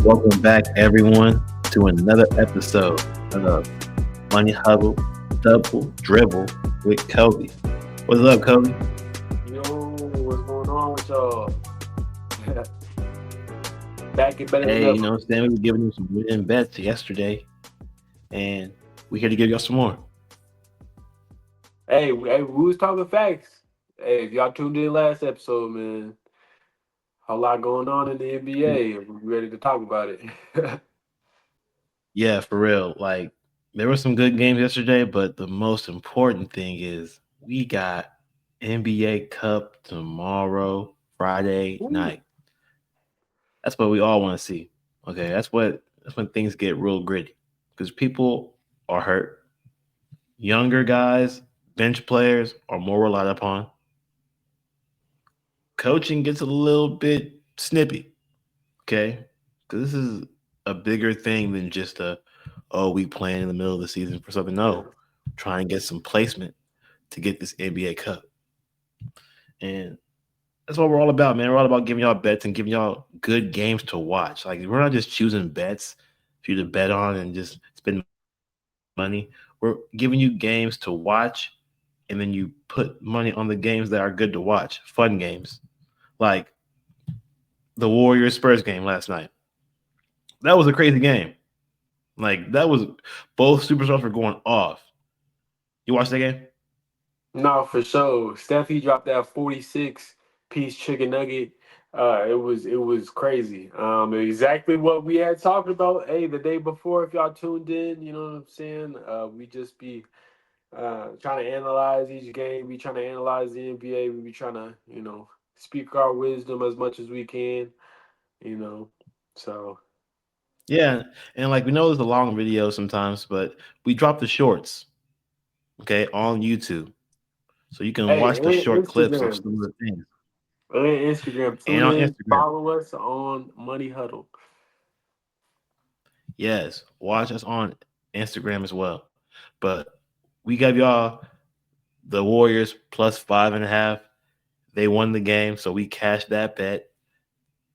Welcome back, everyone, to another episode of Money Huddle, Double Dribble with Kobe. What's up, Kobe? Yo, what's going on with y'all? Back and better than Hey, ever. what I'm saying? We were giving you some winning bets yesterday, and we're here to give y'all some more. We was talking facts. Hey, if y'all tuned in last episode, man, a lot going on in the NBA. We ready to talk about it. Yeah, for real. Like, there were some good games yesterday, but the most important thing is we got NBA Cup tomorrow, Friday Woo. night. That's what we all want to see. Okay, that's when things get real gritty because people are hurt. Younger guys, bench players are more relied upon. Coaching gets a little bit snippy. Okay, because this is a bigger thing than just we playing in the middle of the season for something. Yeah. No, trying to get some placement to get this NBA Cup, and that's what we're all about, man. We're all about giving y'all bets and giving y'all good games to watch. Like we're not just choosing bets for you to bet on and just spend money. We're giving you games to watch, and then you put money on the games that are good to watch, fun games, like the Warriors Spurs game last night. That was a crazy game. Like that was both superstars were going off. You watched that game? No, for sure. Steph, he dropped that 46-piece chicken nugget. It was crazy. Exactly what we had talked about. Hey, the day before, if y'all tuned in, you know what I'm saying. We just be trying to analyze each game. We trying to analyze the NBA. We be trying to, speak our wisdom as much as we can. You know, so Yeah, and like we know there's a long video sometimes, but we drop the shorts, okay, on YouTube, so you can hey, watch the and short clips of Instagram, some of the things, and Instagram. and Tune on in, Instagram. follow us on Money Huddle. Yes, watch us on Instagram as well. But we gave y'all the Warriors plus 5.5. They won the game, so we cashed that bet.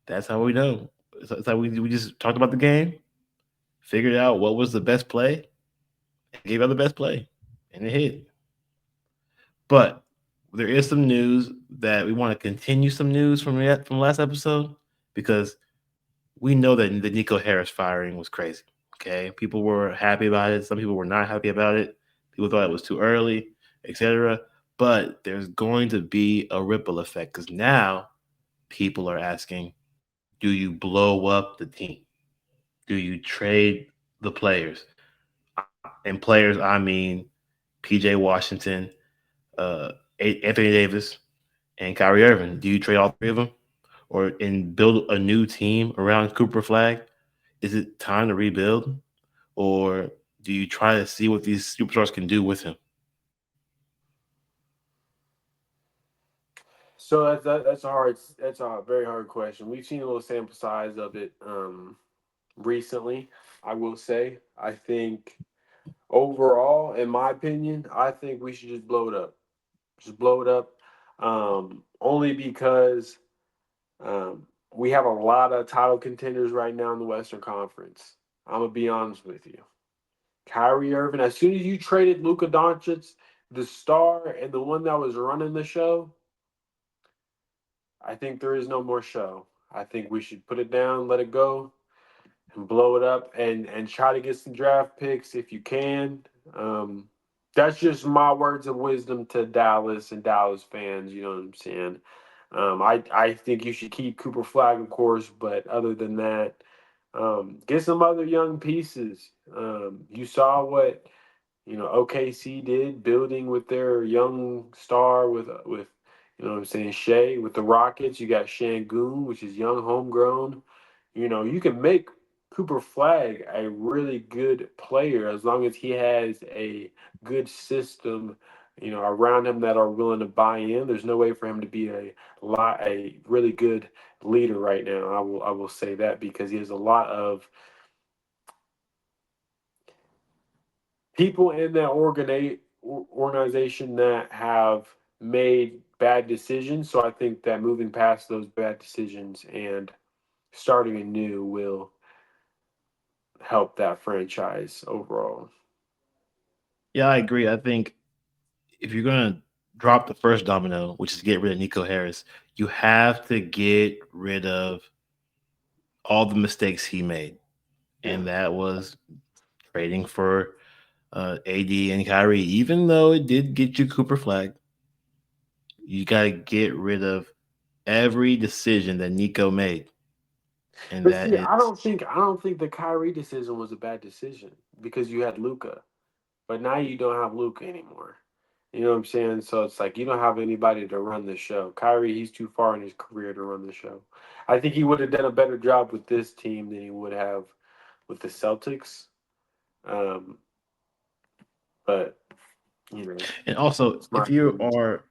That's how we know. That's how we just talked about the game, figured out what was the best play, and gave out the best play, and it hit. But there is some news that we want to continue some news from last episode because we know that the Nico Harris firing was crazy. Okay, people were happy about it. Some people were not happy about it. People thought it was too early, etc. But there's going to be a ripple effect because now people are asking, do you blow up the team? Do you trade the players? And players, I mean PJ Washington, uh, Anthony Davis, and Kyrie Irving. Do you trade all three of them, or and build a new team around Cooper Flag? Is it time to rebuild, or do you try to see what these superstars can do with him? So that's a very hard question. We've seen a little sample size of it recently. I will say, I think overall, in my opinion, I think we should just blow it up. Just blow it up. Only because we have a lot of title contenders right now in the Western Conference. I'm gonna be honest with you. Kyrie Irving, as soon as you traded Luka Doncic, the star and the one that was running the show, I think there is no more show. I think we should put it down, let it go, and blow it up, and try to get some draft picks if you can. Um, that's just my words of wisdom to Dallas and Dallas fans. You know what I'm saying? I think you should keep Cooper Flag, of course, but other than that, get some other young pieces. You saw what OKC did, building with their young star with what I'm saying, Shea with the Rockets. You got Shangoon, which is young, homegrown. You can make Cooper Flag a really good player as long as he has a good system, around him that are willing to buy in. There's no way for him to be a really good leader right now. I will say that because he has a lot of people in that organization that have made bad decisions. So I think that moving past those bad decisions and starting anew will help that franchise overall. Yeah, I agree. I think if you're gonna drop the first domino, which is get rid of Nico Harris, you have to get rid of all the mistakes he made, Yeah. and that was trading for AD and Kyrie. Even though it did get you Cooper Flag, you got to get rid of every decision that Nico made, and But that see, is I don't think the Kyrie decision was a bad decision because you had Luca, but now you don't have Luca anymore. You know what I'm saying? So it's like you don't have anybody to run the show. Kyrie, he's too far in his career to run the show. I think he would have done a better job with this team than he would have with the Celtics. Um, but you know, and also it's my if you opinion. are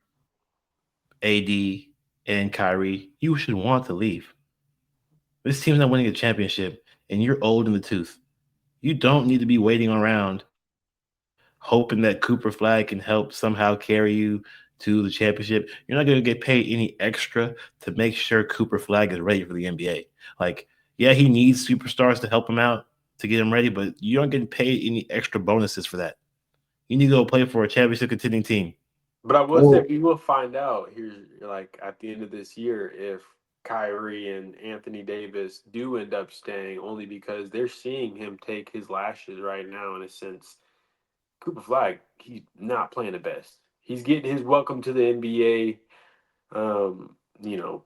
AD and Kyrie, you should want to leave. This team's not winning a championship, and you're old in the tooth. You don't need to be waiting around hoping that Cooper Flag can help somehow carry you to the championship. You're not going to get paid any extra to make sure Cooper Flag is ready for the NBA. Like, yeah, he needs superstars to help him out to get him ready, but you aren't getting paid any extra bonuses for that. You need to go play for a championship contending team. But I will say Or we will find out here, like at the end of this year, if Kyrie and Anthony Davis do end up staying, only because they're seeing him take his lashes right now. In a sense, Cooper Flag, he's not playing the best. He's getting his welcome to the NBA,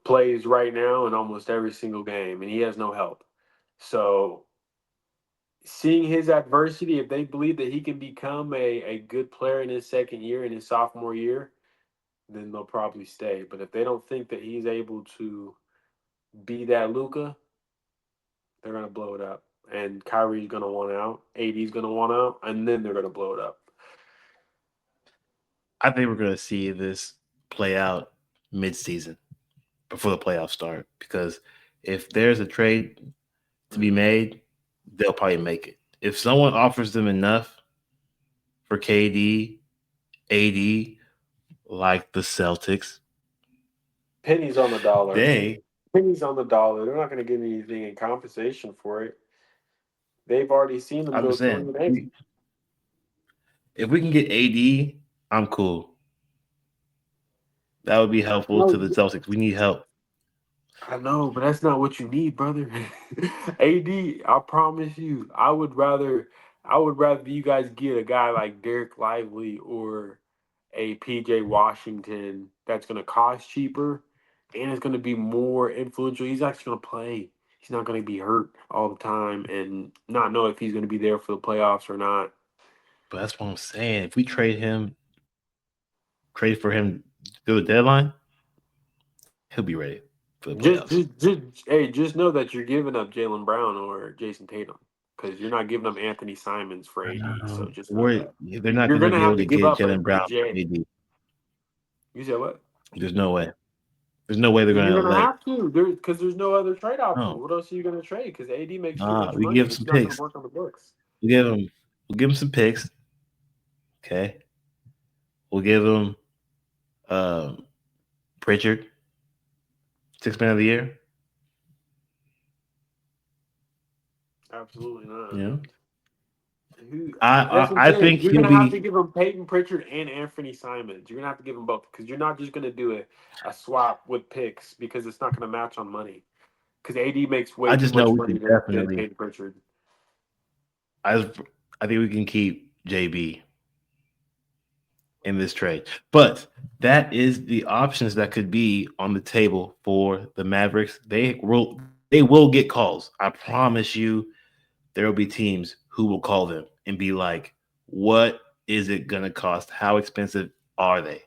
plays right now in almost every single game, and he has no help. So seeing his adversity, if they believe that he can become a good player in his second year, in his sophomore year, then they'll probably stay. But if they don't think that he's able to be that Luca, they're gonna blow it up. And Kyrie's gonna want out, AD's gonna want out, and then they're gonna blow it up. I think we're going to see this play out mid-season before the playoffs start because if there's a trade to be Mm. made, they'll probably make it. If someone offers them enough for KD, AD, like the Celtics, Pennies on the dollar. they, Pennies on the dollar. They're not gonna give me anything in compensation for it. They've already seen them I'm go just through saying, an egg. if we can get AD, I'm cool. That would be helpful to No, the Celtics. We need help. I know, but that's not what you need, brother. AD, I promise you, I would rather you guys get a guy like Derek Lively or a PJ Washington that's gonna cost cheaper and it's gonna be more influential. He's actually gonna play. He's not gonna be hurt all the time and not know if he's gonna be there for the playoffs or not. But that's what I'm saying. If we trade for him through the deadline, he'll be ready for the playoffs. Just know that you're giving up Jalen Brown or Jason Tatum because you're not giving up Anthony Simons for AD. So just know that They're not you're going to gonna be have able to to give get up Jalen Brown a for J. AD. You said what? There's no way. There's no way they're going You're to gonna let. have to because there's no other trade options. No, What else are you gonna trade? Because AD makes too nah. much We money. give It's some not gonna picks. work on the books. We give him. We'll give him some picks. Okay. We'll give him um, Pritchard, 6 man of the year. Absolutely not. You know, Who? I That's I, what I'm I saying. think You're he'll gonna have to be. give him Peyton Pritchard and Anthony Simons. You're gonna have to give them both because you're not just gonna do a swap with picks because it's not gonna match on money. Because AD makes way I too just know much we money can than definitely. Peyton Pritchard. I I think we can keep JB in this trade. But that is the options that could be on the table for the Mavericks. They will get calls. I promise you there will be teams who will call them and be like, "What is it gonna cost? How expensive are they?"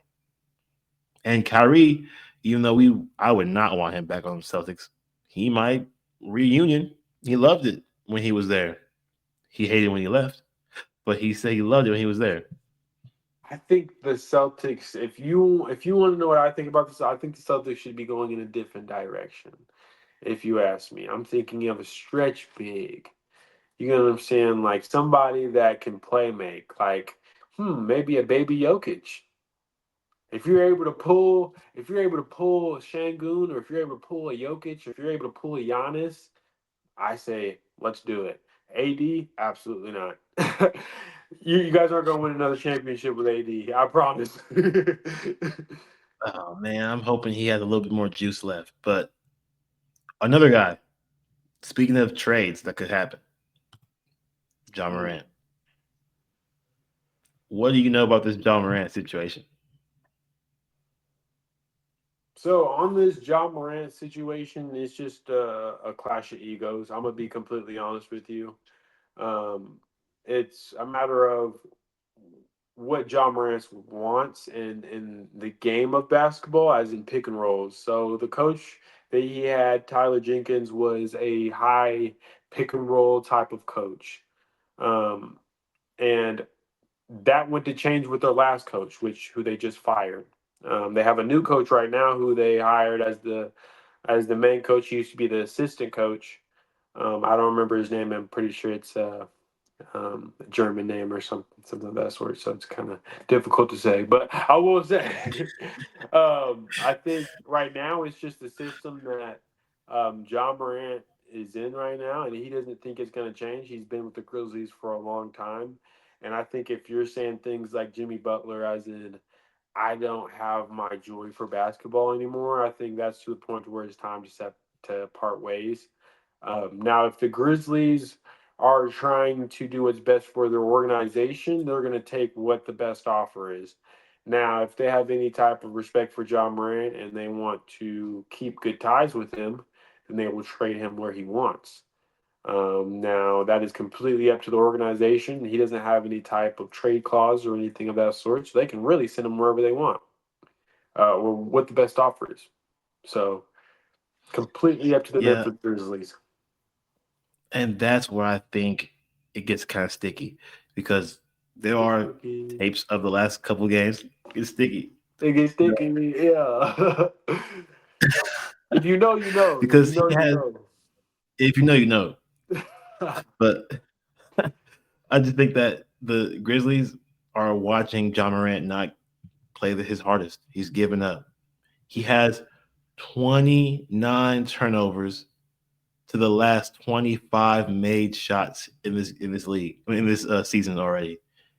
And Kyrie, even though I would not want him back on the Celtics, he might reunion. He loved it when he was there. He hated when he left, but he said he loved it when he was there. I think the Celtics. If you want to know what I think about this, I think the Celtics should be going in a different direction. If you ask me, I'm thinking of a stretch big. You know what I'm saying? Like somebody that can play make. Like maybe a baby Jokic. If you're able to pull Shangun, or if you're able to pull a Jokic, if you're able to pull a Giannis, I say let's do it. AD, absolutely not. You guys aren't going to win another championship with AD. I promise. Oh man, I'm hoping he has a little bit more juice left. But another guy. Speaking of trades that could happen, John Hmm. Morant. What do you know about this John Morant situation? So on this John Morant situation, it's just a clash of egos. I'm gonna be completely honest with you. Um, it's a matter of what John Morant wants in the game of basketball, as in pick and rolls. So the coach that he had, Tyler Jenkins, was a high pick and roll type of coach, um, and that went to change with their last coach, which who they just fired. They have a new coach right now who they hired as the main coach. He used to be the assistant coach. I don't remember his name. I'm pretty sure it's a German name or something of that sort. So it's kind of difficult to say. But I will say, I think right now it's just the system that John Morant is in right now, and he doesn't think it's going to change. He's been with the Grizzlies for a long time, and I think if you're saying things like Jimmy Butler, as in I don't have my joy for basketball anymore. I think that's to the point where it's time to part ways. Now, if the Grizzlies are trying to do what's best for their organization, they're going to take what the best offer is. Now, if they have any type of respect for John Morant and they want to keep good ties with him, then they will trade him where he wants. Now, that is completely up to the organization. He doesn't have any type of trade clause or anything of that sort, so they can really send him wherever they want or what the best offer is. So, completely up to the Yeah, Memphis Grizzlies. and that's where I think it gets kind of sticky because there It's are sticky. tapes of the last couple of games. It's sticky. It gets You know, sticky. Yeah. If you know, you know. If you because he know, you has, know. if you know, you know. But I just think that the Grizzlies are watching John Morant not play his hardest. He's given up. He has 29 turnovers to the last 25 made shots in this league. I mean, in this season already.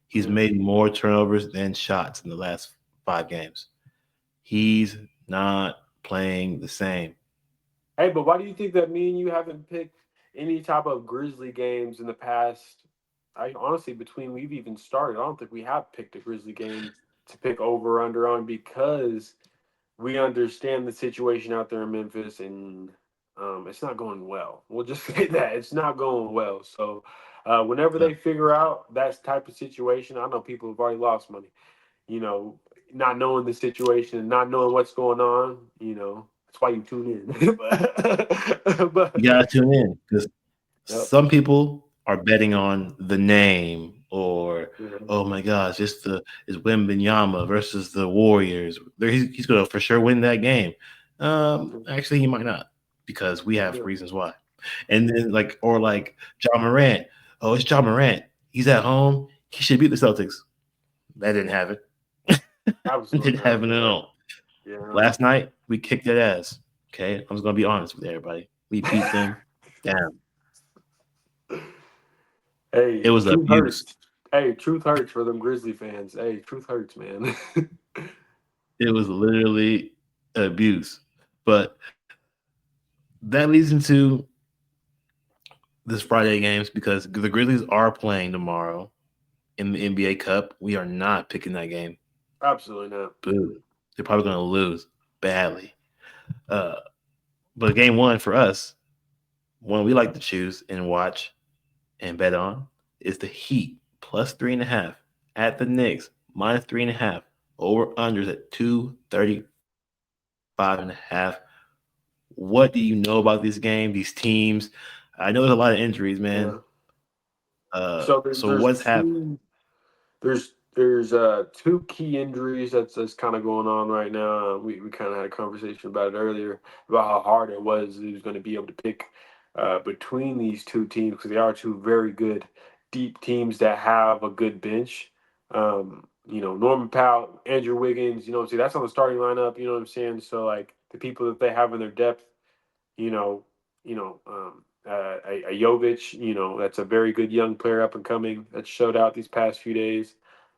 He's Yeah. made more turnovers than shots in the last 5 games. He's not playing the same. Hey, but why do you think that me and you haven't picked any type of Grizzly games in the past? I honestly, between we've even started, I don't think we have picked a Grizzly game to pick over or under on because we understand the situation out there in Memphis and it's not going well. We'll just say that it's not going well. So whenever No. they figure out that type of situation, I know people have already lost money. You know, not knowing the situation and not knowing what's going on. You know, that's why you tune in. You but gotta tune in because yep. some people are betting on the name or Yeah. oh my gosh, it's Wembenyama versus the Warriors. He's gonna for sure win that game. Actually, he might not because we have Yeah. reasons why. And then like John Morant. Oh, it's John Morant. He's at home. He should beat the Celtics. That didn't happen. It Absolutely didn't not. happen at Yeah. all. Yeah. Last night we kicked their ass. Okay, I'm just gonna be honest with everybody. We beat them down. It Hey, was truth abuse. hurts. Hey, truth hurts for them Grizzly fans. Hey, truth hurts, man. It was literally abuse. But that leads into this Friday games because the Grizzlies are playing tomorrow in the NBA Cup. We are not picking that game. Absolutely not. Boo. They're probably going to lose badly. Uh, but game one for us, one we like to choose and watch and bet on, is the Heat plus 3.5 at the Knicks minus 3.5. Over unders at 235.5. What do you know about this game, these teams? I know there's a lot of injuries, man. Yeah. So So there's what's happening? there's two key injuries that's kind of going on right now. We kind of had a conversation about it earlier about how hard it was he was going to be able to pick between these two teams because they are two very good deep teams that have a good bench. You know, Norman Powell, Andrew Wiggins, you know what I'm saying? That's on the starting lineup, you know what I'm saying? So like the people that they have in their depth, you know, a Jovic, that's a very good young player up and coming that showed out these past few days.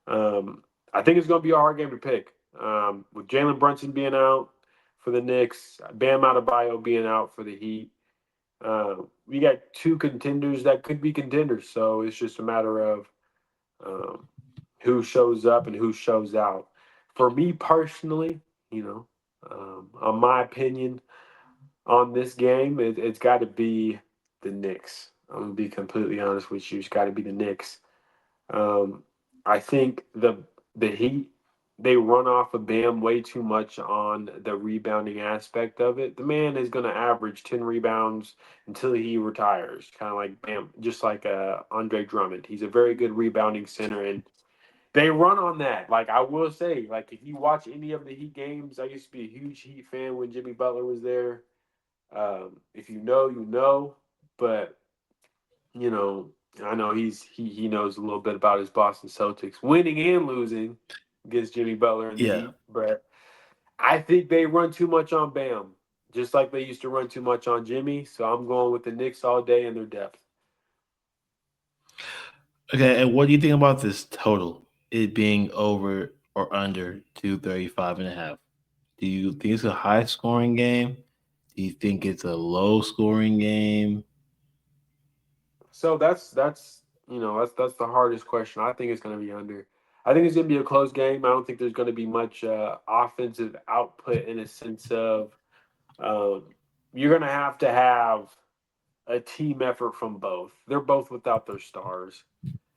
I think it's going to be a hard game to pick. With Jalen Brunson being out for the Knicks, Bam Adebayo being out for the Heat, we got two contenders that could be contenders. So it's just a matter of um, who shows up and who shows out. For me personally, on my opinion on this game, it's got to be the Knicks. I'm gonna be completely honest with you. It's got to be the Knicks. Um, I think the Heat, they run off of Bam way too much on the rebounding aspect of it. The man is going to average 10 rebounds until he retires, kind of like Bam, just like Andre Drummond. He's a very good rebounding center, and they run on that. Like I will say, like if you watch any of the Heat games, I used to be a huge Heat fan when Jimmy Butler was there. If you know, you know. But you know, I know he knows a little bit about his Boston Celtics winning and losing against Jimmy Butler and the Yeah. Heat. But I think they run too much on Bam, just like they used to run too much on Jimmy. So I'm going with the Knicks all day and their depth. Okay, and what do you think about this total? It being over or under 235.5. Do you think it's a high scoring game? Do you think it's a low scoring game? So that's the hardest question. I think it's going to be under. I think it's going to be a close game. I don't think there's going to be much offensive output in a sense of um, you're going to have a team effort from both. They're both without their stars.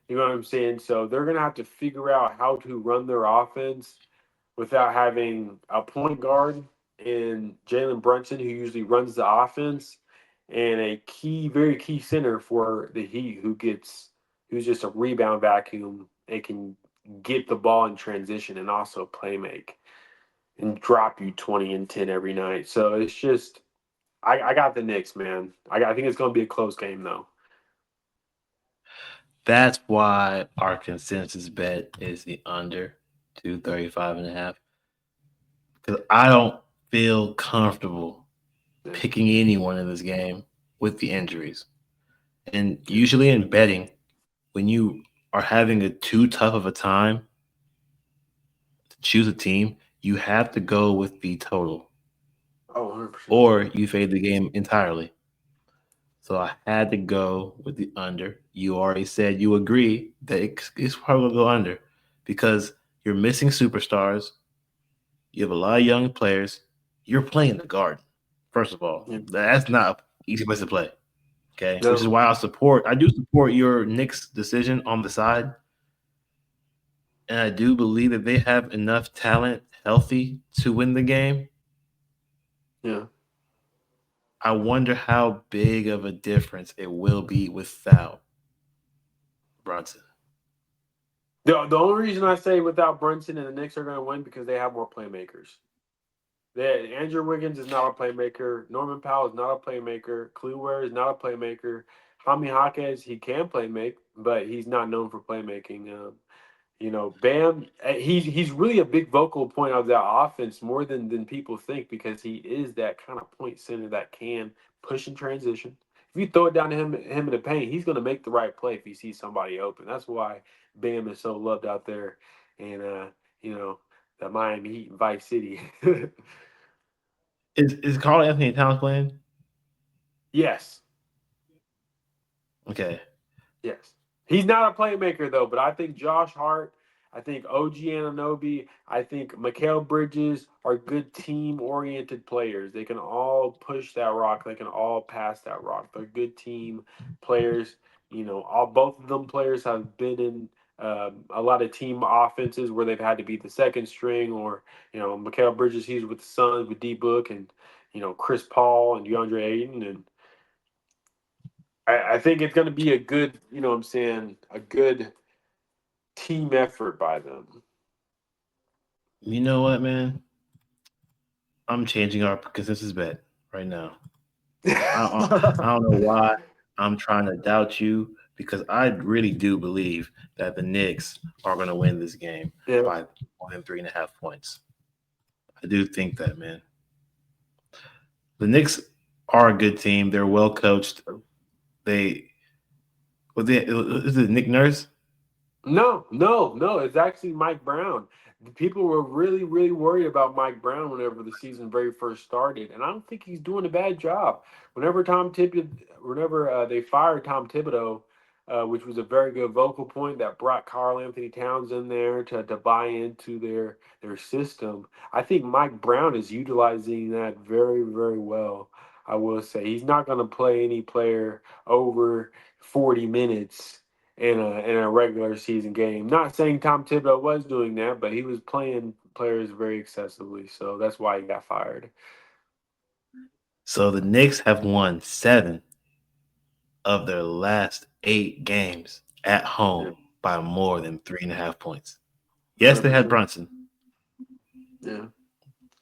You know what I'm saying? So they're going to have to figure out how to run their offense without having a point guard in Jalen Brunson, who usually runs the offense, and a very key center for the Heat, who's just a rebound vacuum and can get the ball in transition and also play make and drop you 20 and 10 every night. So it's just I got the Knicks, man. I think it's going to be a close game though. That's why our consensus bet is the under 235.5. Because I don't feel comfortable Yeah, picking anyone in this game with the injuries. And yeah. usually in betting, when you are having a too tough of a time to choose a team, you have to go with the total Oh, 100%. or you fade the game entirely. So I had to go with the under. You already said you agree that it's probably going to go under because you're missing superstars. You have a lot of young players. You're playing the Garden, first of all. Yeah. That's not an easy place to play. Okay, which is No. why I do support your Knicks decision on the side, and I do believe that they have enough talent, healthy, to win the game. Yeah. I wonder how big of a difference it will be without Brunson. The only reason I say without Brunson and the Knicks are going to win because they have more playmakers. Andrew Wiggins is not a playmaker. Norman Powell is not a playmaker. Kluwer is not a playmaker. Jaime Jaquez, he can play make, but he's not known for playmaking. Bam, he's really a big vocal point of that offense more than people think because he is that kind of point center that can push in transition. If you throw it down to him in the paint, he's going to make the right play if he sees somebody open. That's why Bam is so loved out there, and you know the Miami Heat and Vice City. Is Carl Anthony Towns playing? Yes, Okay. yes. He's not a playmaker though, but I think Josh Hart, I think OG Ananobi, I think Mikal Bridges are good team oriented players. They can all push that rock. They can all pass that rock. They're good team players. All both of them players have been in a lot of team offenses where they've had to be the second string, or Mikal Bridges, he's with the Suns with D Book and Chris Paul and DeAndre Ayton, and I think it's going to be a good, what I'm saying, a good team effort by them. You know what, man? I'm changing our consensus bet right now. I don't know why I'm trying to doubt you because I really do believe that the Knicks are going to win this game Yeah. by more than 3.5 points. I do think that, man. The Knicks are a good team. They're well coached. they was it is it Nick Nurse? No, no, no. It's actually Mike Brown. The people were really, really worried about Mike Brown whenever the season very first started, and I don't think he's doing a bad job. Whenever they fired Tom Thibodeau, which was a very good vocal point that brought Carl Anthony Towns in there to buy into their system. I think Mike Brown is utilizing that very, very well. I will say he's not going to play any player over 40 minutes in a regular season game. Not saying Tom Thibodeau was doing that, but he was playing players very excessively, so that's why he got fired. So the Knicks have won 7 of their last 8 games at Yeah, home by more than 3.5 points. Yes, hundred they had percent. Brunson, Yeah,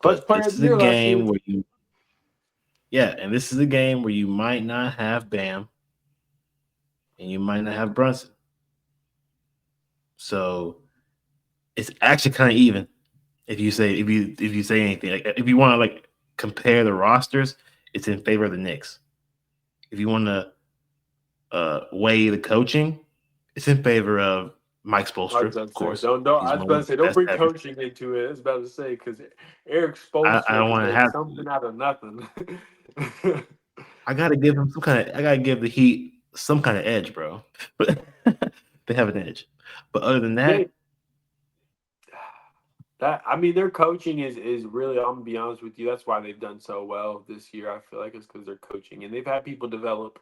clutch but player of this the is a year last game year. where and this is a game where you might not have Bam and you might not have Brunson. So it's actually kind of even if you say anything. Like, if you want to like compare the rosters, it's in favor of the Knicks. If you want to weigh the coaching, it's in favor of Mike I Spoelstra, was about of to say, course. don't. He's I was one about of to say, the don't best bring ever. coaching into it. I was about to say because Eric I Spoelstra don't can want to make have something to. out of nothing. I gotta give him some kind of. I gotta give the Heat some kind of edge, bro. They have an edge, but other than they that, That I mean, their coaching is really. I'm gonna be honest with you. That's why they've done so well this year. I feel like it's because they're coaching and they've had people develop.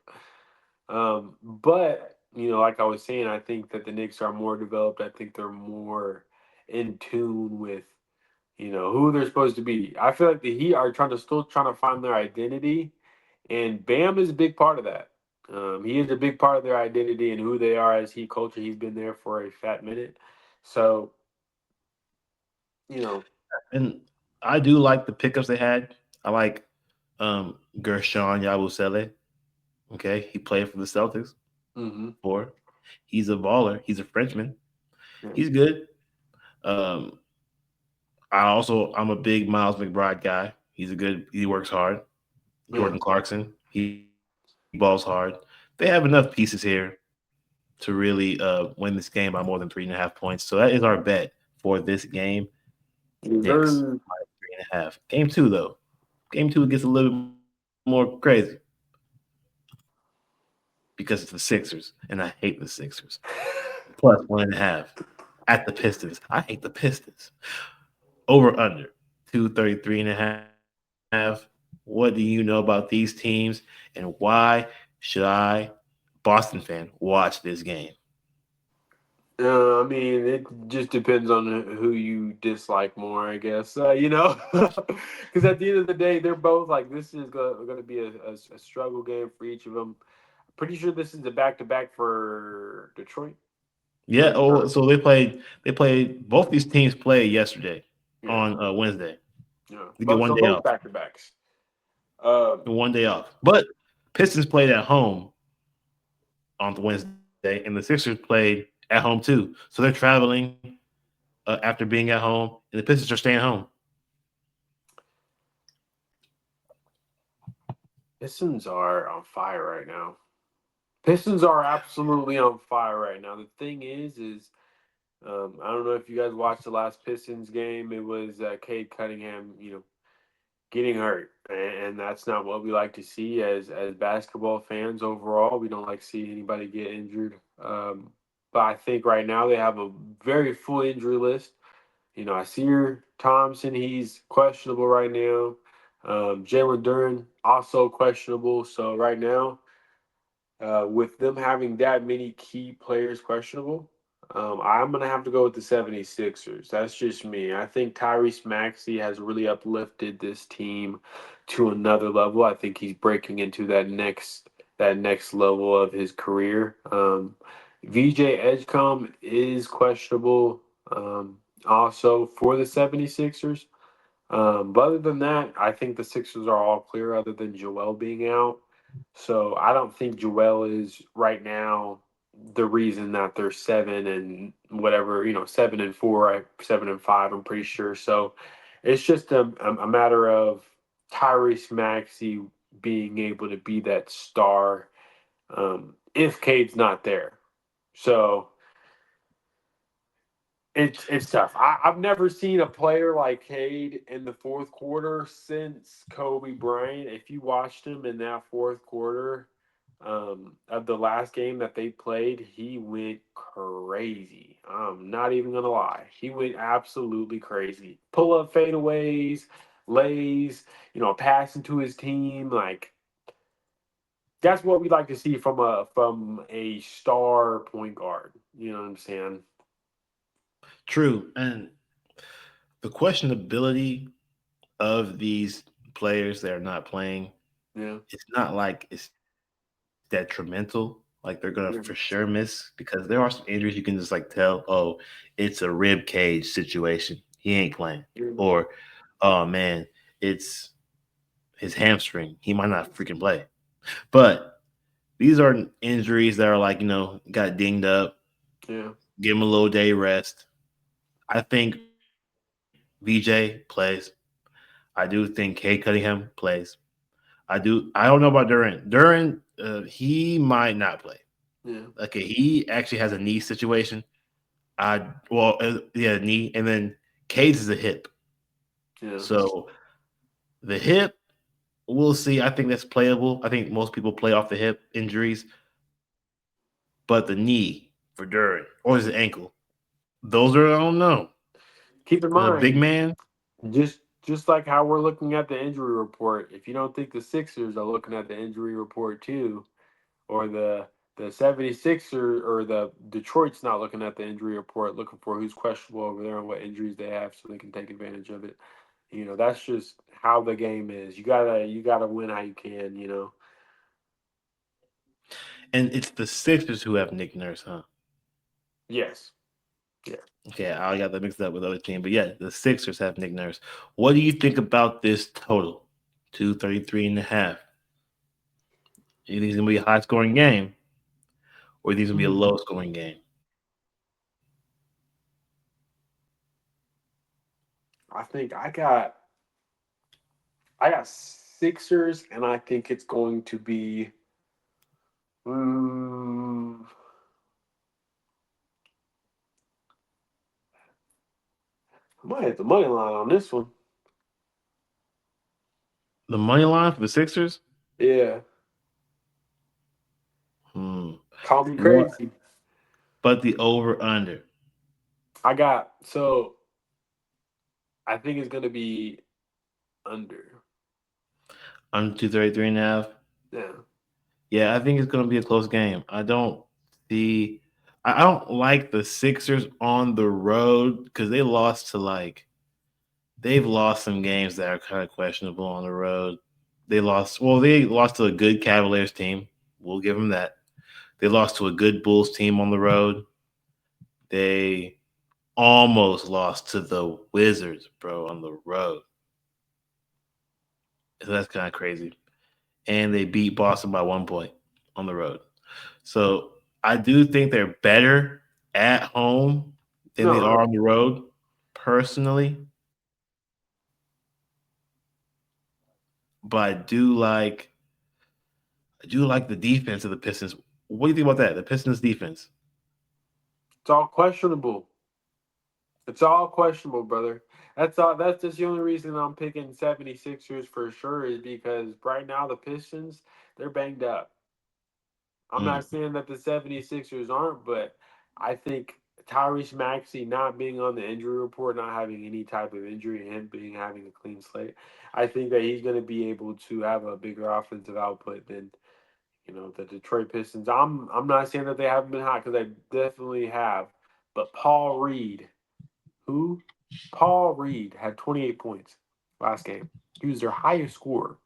But like I was saying, I think that the Knicks are more developed. I think they're more in tune with who they're supposed to be. I feel like the Heat are trying to find their identity, and Bam is a big part of that. He is a big part of their identity and who they are as Heat culture. He's been there for a fat minute, so you know. and I do like the pickups they had. I like Gershon Yabusele. Okay, he played for the Celtics Hmm. before. He's a baller. He's a Frenchman. Yeah. He's good. Um, I'm a big Miles McBride guy. He works hard. Yeah. Jordan Clarkson, he balls hard. They have enough pieces here to really win this game by more than 3.5 points. So that is our bet for this game. Knicks They're minus 3.5. Game two though. Game two gets a little bit more crazy because it's the Sixers, and I hate the Sixers. Plus 1.5 at the Pistons. I hate the Pistons. Over under 233.5. What do you know about these teams, and why should I, Boston fan, watch this game? I mean, it just depends on who you dislike more, I guess. Because at the end of the day, they're both like this is going to be a struggle game for each of them. Pretty sure this is a back to back for Detroit. Yeah. Or Oh, not. so they played. They played. Both these teams played yesterday Yeah, on Wednesday. yeah. They get But one so day both off. back to backs. Um, One day off. But Pistons played at home on Wednesday, and the Sixers played at home too. So they're traveling after being at home, and the Pistons are staying home. Pistons are on fire right now. Pistons are absolutely on fire right now. The thing is I don't know if you guys watched the last Pistons game. It was Cade Cunningham, getting hurt, and that's not what we like to see as basketball fans overall. We don't like to see anybody get injured. But I think right now they have a very full injury list. I see your Thompson, he's questionable right now. Jalen Duren also questionable. So right now, with them having that many key players questionable, I'm going to have to go with the 76ers. That's just me. I think Tyrese Maxey has really uplifted this team to another level. I think he's breaking into that next level of his career. VJ Edgecombe is questionable also for the 76ers. But other than that, I think the Sixers are all clear other than Joel being out. So I don't think Joel is right now the reason that they're 7 and whatever, 7 and 4, 7 and 5, I'm pretty sure. So it's just a matter of Tyrese Maxey being able to be that star if Cade's not there. So it's tough. I've never seen a player like Cade in the fourth quarter since Kobe Bryant. If you watched him in that fourth quarter of the last game that they played, he went crazy. I'm not even gonna lie. He went absolutely crazy. Pull up fadeaways, lays, passing to his team. Like that's what we like to see from a star point guard. You know what I'm saying? True. And the questionability of these players that are not playing, Yeah. it's not like it's detrimental. Like they're gonna for Yeah. sure miss because there are some injuries you can just like tell, oh, it's a rib cage situation. He ain't playing. Yeah. Or, oh man, it's his hamstring. He might not freaking play. But these are injuries that are like, got dinged up, Yeah. give him a little day rest. I think VJ plays. I do think Kate Cunningham plays. I don't know about Durant. Durant, he might not play. Yeah. Okay, he actually has a knee situation. Yeah, knee, and then Cade's is a hip. Yeah. So the hip, we'll see. I think that's playable. I think most people play off the hip injuries, but the knee for Durant or his ankle, those are I don't know. Keep in Big mind, man, just like how we're looking at the injury report, if you don't think the Sixers are looking at the injury report too, or the 76ers or the Detroit's not looking at the injury report, looking for who's questionable over there and what injuries they have so they can take advantage of it. That's just how the game is. You gotta win how you can. and it's the Sixers who have Nick Nurse, huh? Yes. Yeah. Okay, I got that mixed up with other team, but yeah, the Sixers have Nick Nurse. What do you think about this total? 233 and a half. You think it's gonna be a high scoring game, or you think it's gonna be a low scoring game? I think I got Sixers, and I think it's going to be. Mm, I might hit the money line on this one. The money line for the Sixers? Yeah, Hmm. call me What? crazy. But the over under So I think it's gonna be under. under 233 and a half. Yeah, Yeah, I think it's gonna be a close game. See. I don't like the Sixers on the road because they've lost some games that are kind of questionable on the road. They lost to a good Cavaliers team. We'll give them that. They lost to a good Bulls team on the road. They almost lost to the Wizards, bro, on the road. So that's kind of crazy. And they beat Boston by 1 point on the road. So I do think they're better at home than they no, are on the road, personally. But I do like the defense of the Pistons. What do you think about that? The Pistons defense. it's all questionable. It's all questionable, brother. That's all. That's just the only reason I'm picking 76ers for sure is because right now the Pistons they're banged up. I'm Mm. not saying that the 76ers aren't, but I think Tyrese Maxey not being on the injury report, not having any type of injury, and him being having a clean slate, I think that he's going to be able to have a bigger offensive output than the Detroit Pistons. I'm not saying that they haven't been hot because they definitely have, but who? Paul Reed had 28 points last game. He was their highest scorer.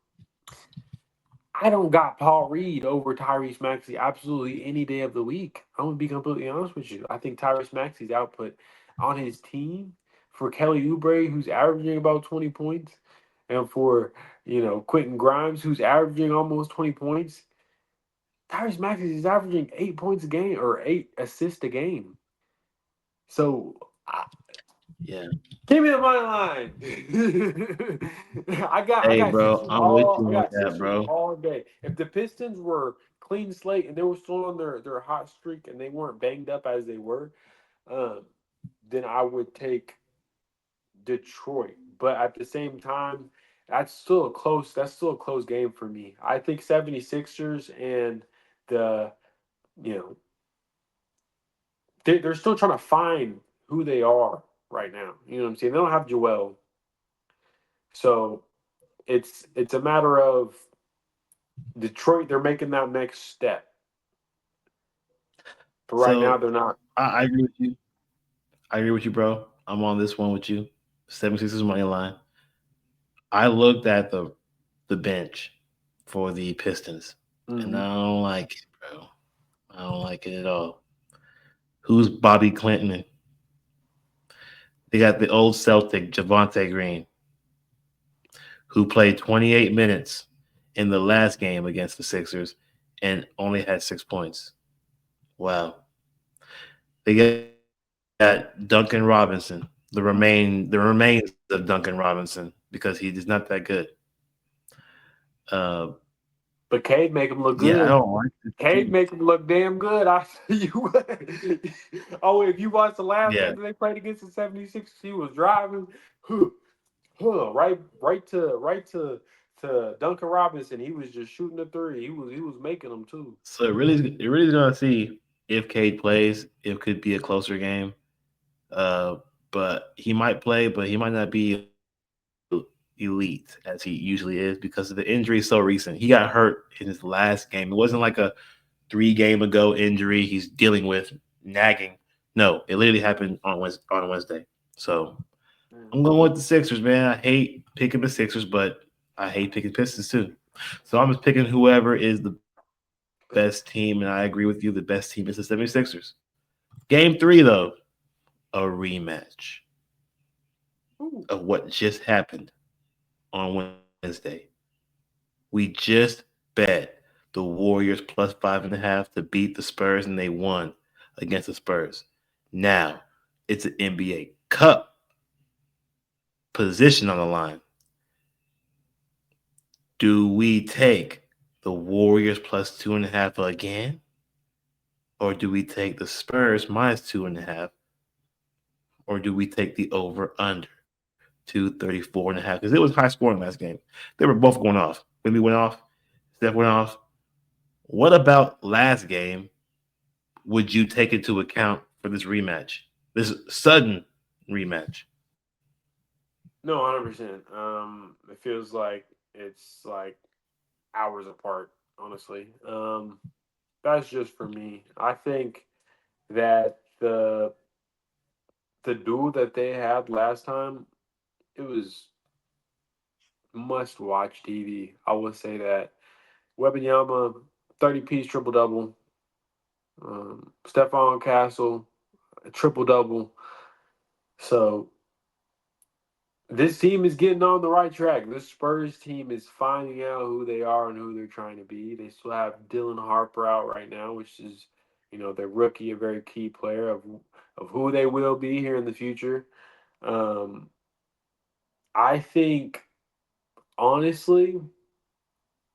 I don't got Paul Reed over Tyrese Maxey absolutely any day of the week. I'm gonna be completely honest with you. I think Tyrese Maxey's output on his team for Kelly Oubre, who's averaging about 20 points, and for Quentin Grimes, who's averaging almost 20 points. Tyrese Maxey is averaging 8 points a game or 8 assists a game. So Yeah. give me the money line. I got Hey, I got bro, Sixers I'm with all I you on got that, Sixers bro. all day. If the Pistons were clean slate and they were still on their hot streak and they weren't banged up as they were, um, then I would take Detroit. But at the same time, that's still a close game for me. I think 76ers and the you know they're still trying to find who they are right now. You know what I'm saying? They don't have Joel, so it's a matter of Detroit. They're making that next step, but right now So they're not. I agree with you. I agree with you, bro. I'm on this one with you. 76ers money line. I looked at the bench for the Pistons, and Mhm. I don't like it, bro. I don't like it at all. Who's Bobby Clinton? They got the old Celtic Javante Green, who played 28 minutes in the last game against the Sixers and only had 6 points. Wow. They got Duncan Robinson, the remains of Duncan Robinson, because he is not that good. Uh, But Cade make him look yeah, I good. don't like this Cade team. make him look damn good. I tell you what. Oh, if you watch the last Yeah, game that they played against the 76ers, he was driving. Right to Duncan Robinson. He was just shooting the three. He was making them too. so it really is gonna see if Cade plays. It could be a closer game. Uh, but he might play, but he might not be elite as he usually is because the injury is so recent. He got hurt in his last game. It wasn't like a 3 game ago injury he's dealing with nagging. No, it literally happened on Wednesday. So I'm going with the Sixers, man. I hate picking the Sixers, but I hate picking Pistons too. So I'm just picking whoever is the best team, and I agree with you. The best team is the 76ers. Game 3, though, a rematch of Ooh. what just happened on Wednesday. We just bet the Warriors plus 5.5 to beat the Spurs, and they won against the Spurs. Now it's an NBA Cup position on the line. Do we take the Warriors plus 2.5 again? Or do we take the Spurs minus 2.5? Or do we take the over under 234.5? Because it was high scoring last game. They were both going off. Wimby went off, Steph went off. What about last game would you take into account for this rematch? This sudden rematch. No, 100%. It feels like it's like hours apart. Honestly, that's just for me. I think that the duel that they had last time, it was must watch TV. I would say that Webinyama, 30-piece triple double. Stephon Castle, a triple double. So this team is getting on the right track. This Spurs team is finding out who they are and who they're trying to be. They still have Dylan Harper out right now, which is, their rookie, a very key player of who they will be here in the future. Um, I think honestly,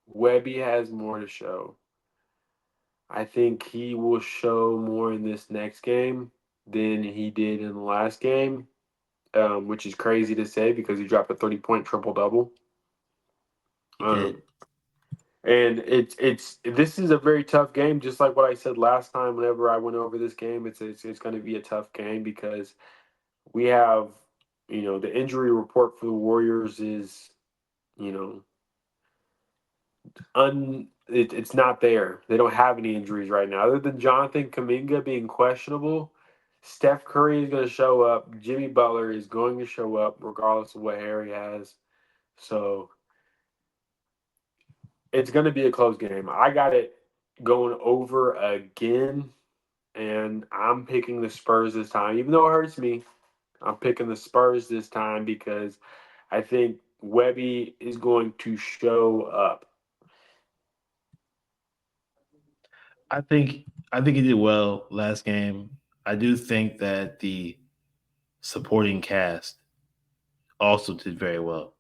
Webby has more to show. I think he will show more in this next game than he did in the last game, which is crazy to say because he dropped a 30-point triple double. He did. Um, and it's this is a very tough game, just like what I said last time. Whenever I went over this game, it's going to be a tough game because we have, the injury report for the Warriors is, you know, it's not there. They don't have any injuries right now, other than Jonathan Kaminga being questionable. Steph Curry is going to show up. Jimmy Butler is going to show up, regardless of what Harry has. So it's going to be a close game. I got it going over again, and I'm picking the Spurs this time. Even though it hurts me, I'm picking the Spurs this time because I think Webby is going to show up. I think he did well last game. I do think that the supporting cast also did very well.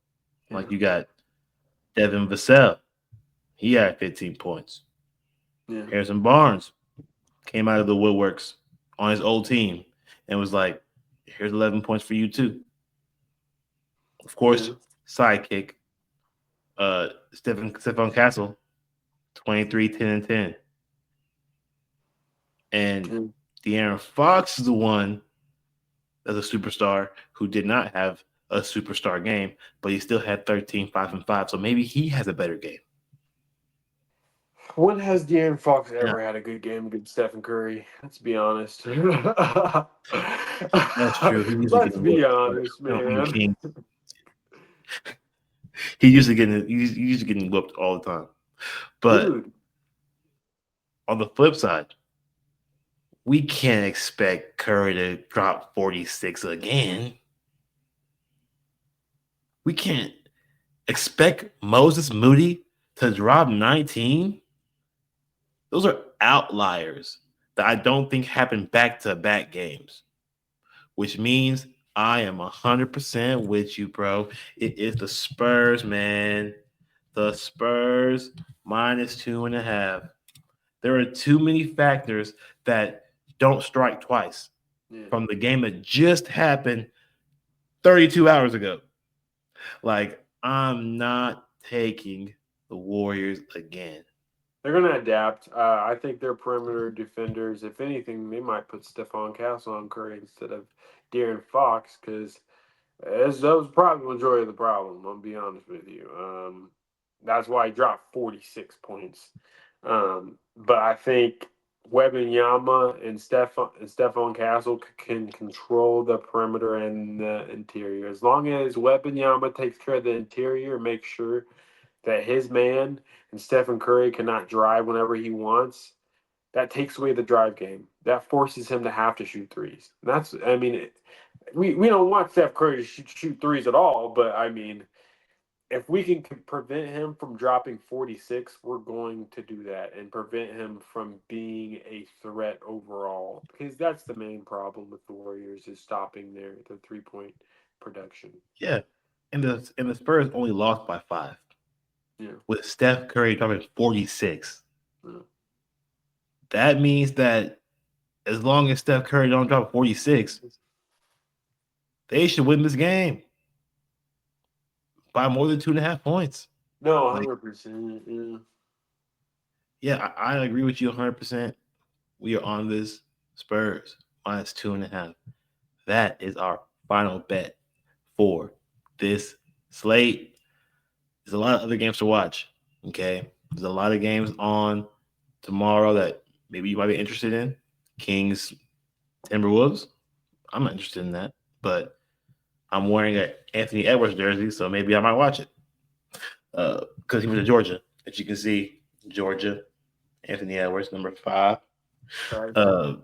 Yeah. Like you got Devin Vassell, he had 15 points. Yeah. Harrison Barnes came out of the woodworks on his old team and was like, "Here's 11 points for you too." Of course, Yeah. sidekick Stephen Castle, 23, 10, and 10. And Yeah. De'Aaron Fox is the one as a superstar who did not have a superstar game, but he still had 13, 5, and 5. So maybe he has a better game. When has De'Aaron Fox Yeah, ever had a good game against Stephen Curry? Let's be honest. that's true. He usually Let's getting be whooped honest, on the man. King. He's usually getting whooped all the time. But Dude, on the flip side, we can't expect Curry to drop 46 again. We can't expect Moses Moody to drop 19. Those are outliers that I don't think happen back to back games, which means I am 100% with you, bro. It is the Spurs, man. The Spurs minus 2.5. There are too many factors that don't strike twice yeah. from the game that just happened 32 hours ago. Like, I'm not taking the Warriors again. They're gonna adapt. I think their perimeter defenders, if anything, they might put Stephon Castle on Curry instead of De'Aaron Fox, because that was probably the majority of the problem. I'll be honest with you. That's why he dropped 46 points. But I think Yama and Stephon Castle can control the perimeter and the interior. As long as Yama takes care of the interior, make sure that his man and Stephen Curry cannot drive whenever he wants. That takes away the drive game. That forces him to have to shoot threes. And that's, I mean, we don't want Steph Curry to shoot threes at all, but I mean, if we can prevent him from dropping 46, we're going to do that and prevent him from being a threat overall. Because that's the main problem with the Warriors is stopping their 3 point production. Yeah. And the Spurs only lost by 5 Yeah. with Steph Curry dropping 46. Yeah. That means that as long as Steph Curry don't drop 46, they should win this game by more than 2.5 points. No, Like, 100%. Yeah. yeah, I agree with you 100%. We are on this Spurs minus 2.5. That is our final bet for this slate. There's a lot of other games to watch. Okay. There's a lot of games on tomorrow that maybe you might be interested in. Kings, Timberwolves. I'm not interested in that, but I'm wearing an Anthony Edwards jersey, so maybe I might watch it. Because he went to Georgia. As you can see, Georgia, Anthony Edwards, number 5. Right. Uh,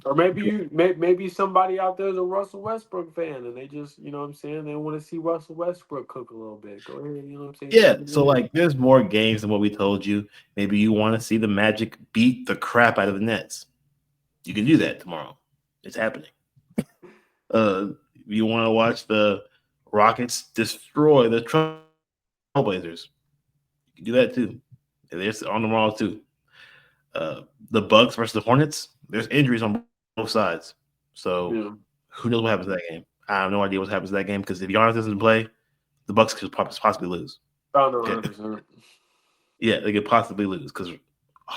Or maybe somebody out there is a Russell Westbrook fan and they just, you know what I'm saying, they want to see Russell Westbrook cook a little bit. Go ahead, you know what I'm saying? yeah, Tune so in. like there's more games than what we told you. Maybe you want to see the Magic beat the crap out of the Nets. You can do that tomorrow. It's happening. Uh, you want to watch the Rockets destroy the Trailblazers. You can do that too. There's on tomorrow too. The Bucks versus the Hornets. There's injuries on both sides, so Yeah. who knows what happens to that game? I have no idea what happens to that game because if Giannis doesn't play, the Bucks could possibly lose. Oh, no, Okay, 100%. yeah, they could possibly lose because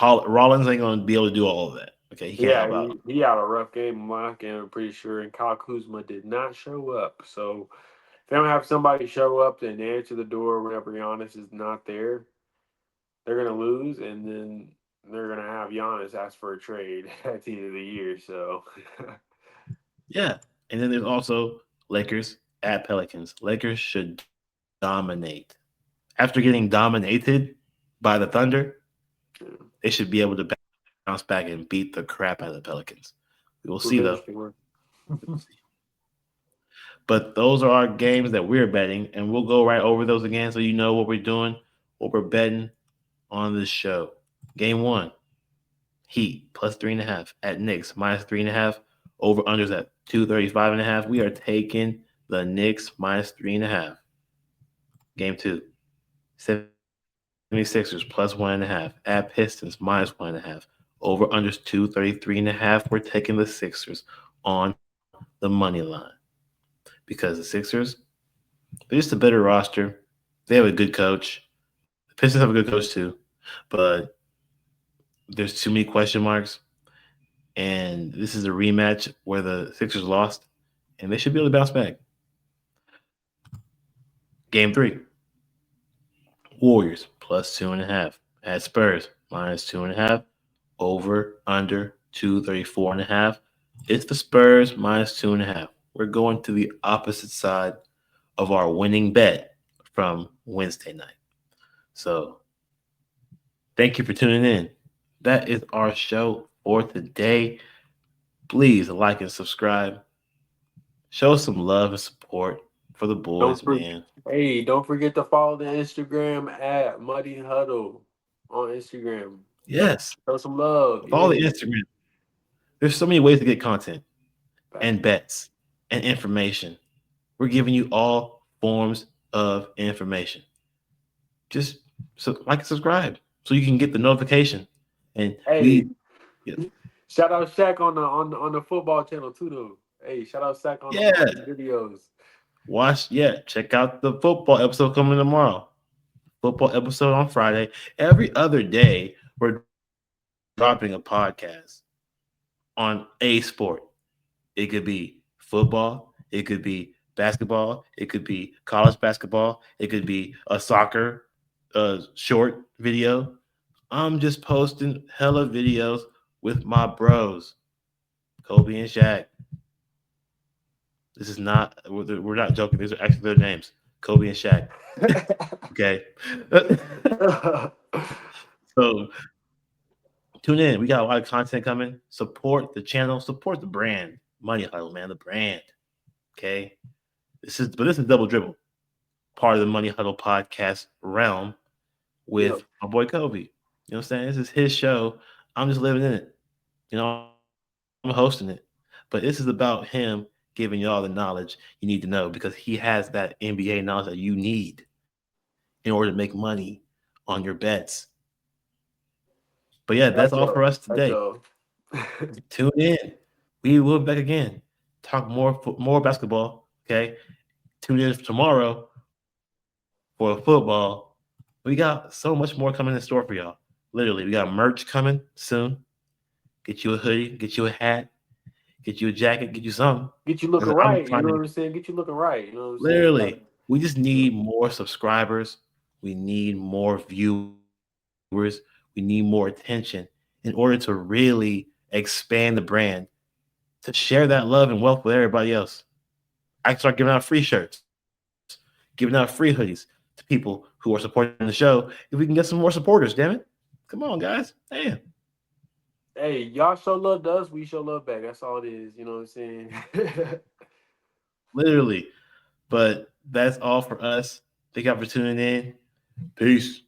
Rollins ain't going to be able to do all of that. Okay, he can't Yeah, help out. he had a rough game last game, I'm pretty sure. And Kyle Kuzma did not show up. So if they don't have somebody show up and answer the door whenever Giannis is not there, they're going to lose. And then they're going to have Giannis ask for a trade at the end of the year. So, Yeah, and then there's also Lakers at Pelicans. Lakers should dominate. After getting dominated by the Thunder, yeah, they should be able to bounce back and beat the crap out of the Pelicans. We will see though. revenge tour. We will see. But those are our games that we're betting, and we'll go right over those again so you know what we're doing, what we're betting on this show. Game 1, Heat plus 3.5 at Knicks minus 3.5. Over unders at 235.5. We are taking the Knicks minus 3.5. Game 2, 76ers 76ers plus 1.5. At Pistons minus 1.5. Over unders 233.5. We're taking the Sixers on the money line because the Sixers, they're just a better roster. They have a good coach. The Pistons have a good coach too, but there's too many question marks. And this is a rematch where the Sixers lost, and they should be able to bounce back. Game three, Warriors plus 2.5. At Spurs minus 2.5. Over under 234.5. It's the Spurs minus 2.5. We're going to the opposite side of our winning bet from Wednesday night. So thank you for tuning in. That is our show for today. Please like and subscribe. Show some love and support for the Don't boys, for, man. hey, don't forget to follow the Instagram at Muddy Huddle on Instagram. Yes, Show some love. follow the Yeah. Instagram. There's so many ways to get content Back. and bets and information. We're giving you all forms of information. Just like and subscribe so you can get the notification. And Hey, we, yeah, shout out Shaq on the football channel too though. Hey, shout out Shaq on his yeah, videos. check out the football episode coming tomorrow. Football episode on Friday. Every other day, we're dropping a podcast on a sport. It could be football, it could be basketball, it could be college basketball, it could be a soccer short video. I'm just posting hella videos with my bros, Kobe and Shaq. This is not, we're not joking. These are actually their names, Kobe and Shaq. Okay. So tune in. We got a lot of content coming. Support the channel, support the brand. Money Huddle, man, the brand. Okay. This is Double Dribble, part of the Money Huddle podcast realm Yeah. with my boy Kobe. You know what I'm saying? This is his show. I'm just living in it. I'm hosting it. But this is about him giving y'all the knowledge you need to know because he has that NBA knowledge that you need in order to make money on your bets. But yeah, that's all for us today. That's all. Tune in. We will be back again. Talk more basketball. Okay. Tune in tomorrow for football. We got so much more coming in store for y'all. Literally, we got merch coming soon. Get you a hoodie, get you a hat, get you a jacket, get you something. Get you Because looking I'm right. You trying know to what I'm saying? Get you looking right. You know what I'm saying? We got literally, we just need more subscribers. We need more viewers. We need more attention in order to really expand the brand to share that love and wealth with everybody else. I can start giving out free shirts, giving out free hoodies to people who are supporting the show. If we can get some more supporters, damn it. Come on, guys. Damn. hey, y'all show love to us, we show love back. That's all it is. You know what I'm saying? Literally. But that's all for us. Thank y'all for tuning in. Peace.